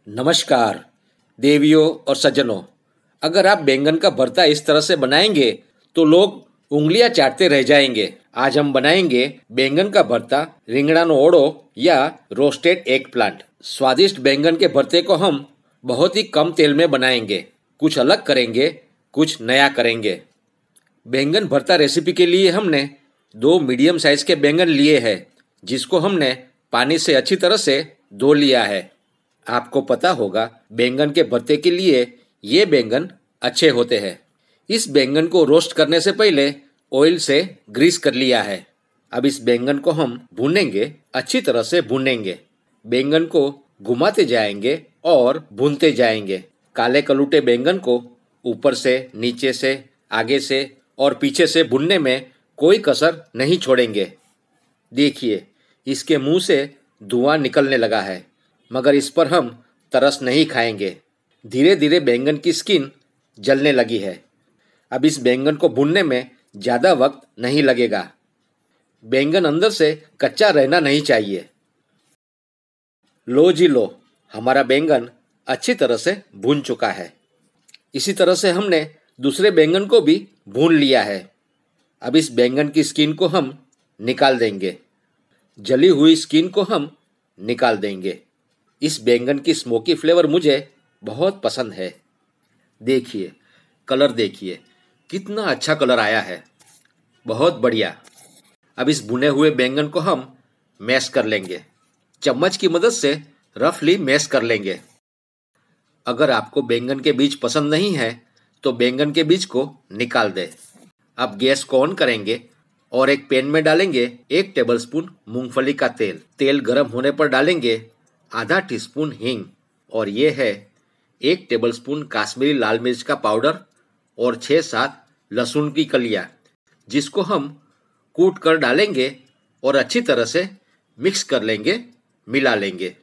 नमस्कार देवियों और सज्जनों। अगर आप बैंगन का भरता इस तरह से बनाएंगे तो लोग उंगलियां चाटते रह जाएंगे। आज हम बनाएंगे बैंगन का भरता रिंगणानो ओड़ो या रोस्टेड एग प्लांट। स्वादिष्ट बैंगन के भरते को हम बहुत ही कम तेल में बनाएंगे। कुछ अलग करेंगे, कुछ नया करेंगे। बैंगन भरता रेसिपी के लिए हमने 2 मीडियम साइज के बैंगन लिए हैं, जिसको हमने पानी से अच्छी तरह से धो लिया है। आपको पता होगा बैंगन के भरते के लिए ये बैंगन अच्छे होते हैं। इस बैंगन को रोस्ट करने से पहले ऑयल से ग्रीस कर लिया है। अब इस बैंगन को हम भूनेंगे, अच्छी तरह से भूनेंगे। बैंगन को घुमाते जाएंगे और भूनते जाएंगे। काले कलूटे बैंगन को ऊपर से, नीचे से, आगे से और पीछे से भूनने में कोई कसर नहीं छोड़ेंगे। देखिए, इसके मुंह से धुआं निकलने लगा है, मगर इस पर हम तरस नहीं खाएंगे। धीरे धीरे बैंगन की स्किन जलने लगी है। अब इस बैंगन को भूनने में ज़्यादा वक्त नहीं लगेगा। बैंगन अंदर से कच्चा रहना नहीं चाहिए। लो जी लो, हमारा बैंगन अच्छी तरह से भून चुका है। इसी तरह से हमने दूसरे बैंगन को भी भून लिया है। अब इस बैंगन की स्किन को हम निकाल देंगे। जली हुई स्किन को हम निकाल देंगे। इस बैंगन की स्मोकी फ्लेवर मुझे बहुत पसंद है। देखिए, कलर देखिए, कितना अच्छा कलर आया है। बहुत बढ़िया। अब इस भुने हुए बैंगन को हम मैश कर लेंगे। चम्मच की मदद से रफली मैश कर लेंगे। अगर आपको बैंगन के बीज पसंद नहीं है तो बैंगन के बीज को निकाल दें। अब गैस को ऑन करेंगे और एक पैन में डालेंगे 1 टेबलस्पून मूंगफली का तेल। तेल गर्म होने पर डालेंगे आधा टीस्पून हींग और ये है 1 टेबलस्पून काश्मीरी लाल मिर्च का पाउडर और 6-7 लहसुन की कलियां, जिसको हम कूट कर डालेंगे और अच्छी तरह से मिक्स कर लेंगे, मिला लेंगे।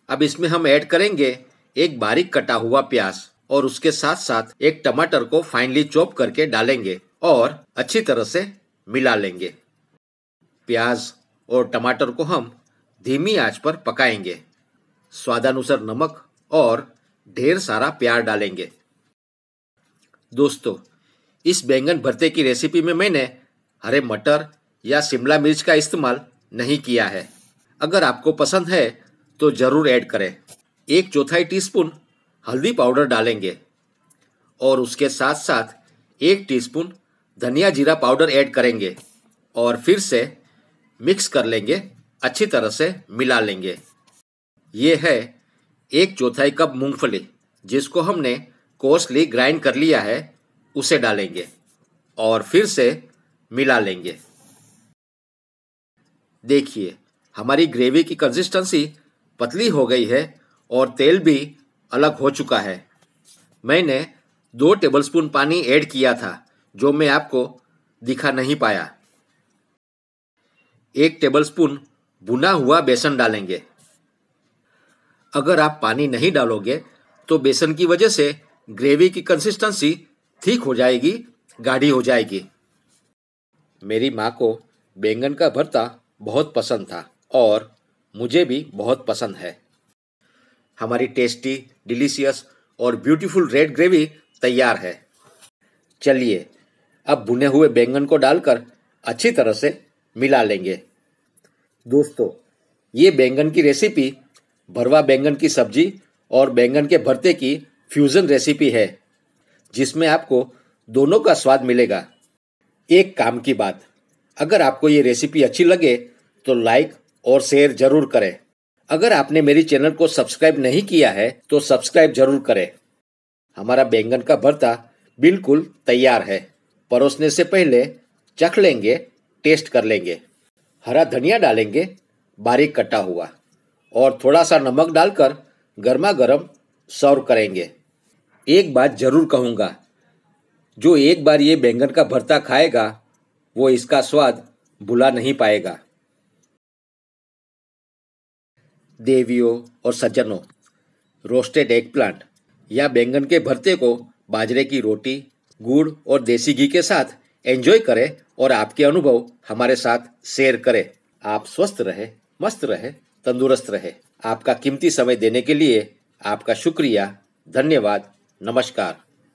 अब इसमें हम ऐड करेंगे एक बारीक कटा हुआ प्याज और उसके साथ साथ एक टमाटर को फाइनली चॉप करके डालेंगे और अच्छी तरह से मिला लेंगे। प्याज और टमाटर को हम धीमी आंच पर पकाएंगे। स्वादानुसार नमक और ढेर सारा प्याज डालेंगे। दोस्तों, इस बैंगन भरते की रेसिपी में मैंने हरे मटर या शिमला मिर्च का इस्तेमाल नहीं किया है। अगर आपको पसंद है तो ज़रूर ऐड करें। 1/4 टीस्पून हल्दी पाउडर डालेंगे और उसके साथ साथ 1 टीस्पून धनिया जीरा पाउडर ऐड करेंगे और फिर से मिक्स कर लेंगे, अच्छी तरह से मिला लेंगे। ये है 1/4 कप मूंगफली, जिसको हमने कोर्सली ग्राइंड कर लिया है, उसे डालेंगे और फिर से मिला लेंगे। देखिए, हमारी ग्रेवी की कंसिस्टेंसी पतली हो गई है और तेल भी अलग हो चुका है। मैंने 2 टेबलस्पून पानी ऐड किया था, जो मैं आपको दिखा नहीं पाया। 1 टेबलस्पून भुना हुआ बेसन डालेंगे। अगर आप पानी नहीं डालोगे तो बेसन की वजह से ग्रेवी की कंसिस्टेंसी ठीक हो जाएगी, गाढ़ी हो जाएगी। मेरी माँ को बैंगन का भरता बहुत पसंद था और मुझे भी बहुत पसंद है। हमारी टेस्टी, डिलीशियस और ब्यूटीफुल रेड ग्रेवी तैयार है। चलिए, अब भुने हुए बैंगन को डालकर अच्छी तरह से मिला लेंगे। दोस्तों, ये बैंगन की रेसिपी भरवा बैंगन की सब्जी और बैंगन के भरते की फ्यूज़न रेसिपी है, जिसमें आपको दोनों का स्वाद मिलेगा। एक काम की बात, अगर आपको ये रेसिपी अच्छी लगे तो लाइक और शेयर जरूर करें। अगर आपने मेरी चैनल को सब्सक्राइब नहीं किया है तो सब्सक्राइब जरूर करें। हमारा बैंगन का भरता बिल्कुल तैयार है। परोसने से पहले चख लेंगे, टेस्ट कर लेंगे। हरा धनिया डालेंगे बारीक कटा हुआ और थोड़ा सा नमक डालकर गर्मा गर्म सर्व करेंगे। एक बात जरूर कहूँगा, जो एक बार ये बैंगन का भरता खाएगा वो इसका स्वाद भुला नहीं पाएगा। देवियों और सज्जनों, रोस्टेड एग प्लांट या बैंगन के भरते को बाजरे की रोटी, गुड़ और देसी घी के साथ एंजॉय करें और आपके अनुभव हमारे साथ शेयर करें। आप स्वस्थ रहे, मस्त रहे, तंदुरुस्त रहे। आपका कीमती समय देने के लिए आपका शुक्रिया, धन्यवाद, नमस्कार।